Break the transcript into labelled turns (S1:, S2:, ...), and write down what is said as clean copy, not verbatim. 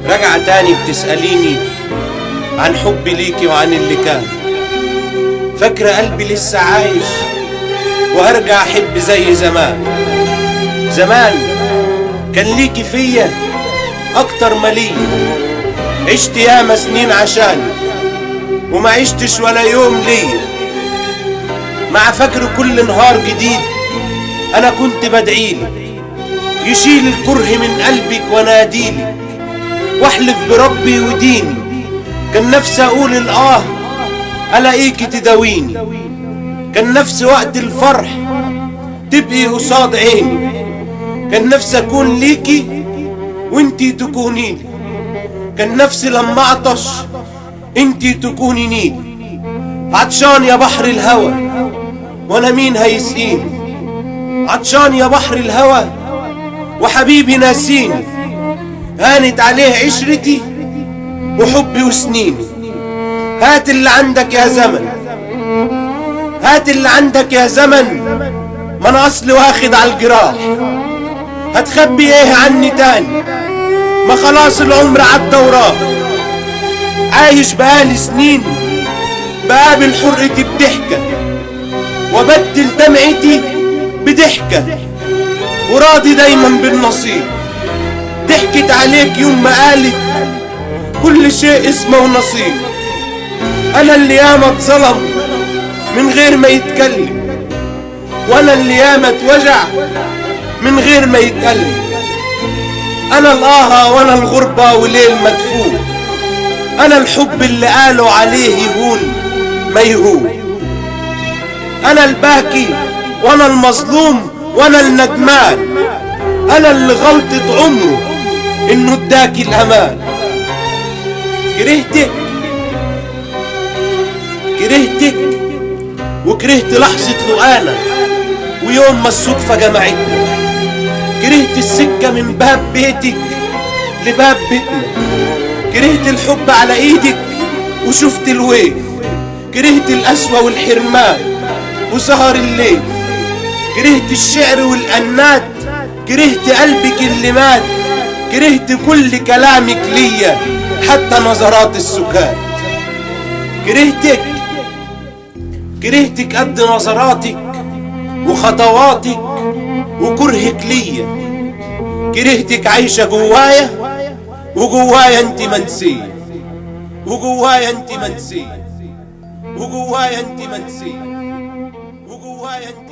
S1: راجعة تاني بتسأليني عن حبي ليكي وعن اللي كان، فاكرة قلبي لسه عايش وهرجع أحب زي زمان. زمان كان ليكي فيا أكتر ما ليا، عشت ياما سنين عشاني وما عشتش ولا يوم ليا. مع فجر كل نهار جديد أنا كنت بدعيلي يشيل الكره من قلبك وناديلي، واحلف بربي وديني كان نفسي اقول الآه الاقيكي تداويني. كان نفسي وقت الفرح تبقي قصاد عيني، كان نفسي اكون ليكي وانتي تكونيلي. كان نفسي لما اعطش انتي تكوني نيلي. عطشان يا بحر الهوى وانا مين هيسقيني؟ عطشان يا بحر الهوى وحبيبي ناسيني. هانت عليه عشرتي وحبي وسنيني. هات اللي عندك يا زمن، هات اللي عندك يا زمن، ما انا اصلي واخد على الجراح. هتخبي ايه عني تاني؟ ما خلاص العمر عدى وراه. عايش بقالي سنين بقابل حرقتي بضحكة وبدل دمعتي بضحكة، وراضي دايما بالنصيب. ضحكت عليك يوم ما قالت كل شيء اسمه ونصيب. انا اللي ياما اتظلم من غير ما يتكلم، وانا اللي ياما اتوجع من غير ما يتألم. انا الآهة وانا الغربة وليل مدفون. انا الحب اللي قالوا عليه يهون ما يهون. انا الباكي وانا المظلوم وانا الندمان. انا اللي غلطة عمره انه اداكي الامان. كرهتك كرهتك وكرهت لحظة لقانا ويوم ما الصدفة جمعتنا. كرهت السكة من باب بيتك لباب بيتنا. كرهت الحب على ايدك وشفت الويل. كرهت القسوة والحرمان وسهر الليل. كرهت الشعر والأنات، كرهت قلبك اللي مات. كرهت كل كلامك ليا حتى نظرات السكات. كرهتك قد نظراتك وخطواتك وكرهك ليا. كرهتك عايشة جوايا وجوايا انت منسية، وجوايا انت منسية، وجوايا انت منسية، وجوايا انت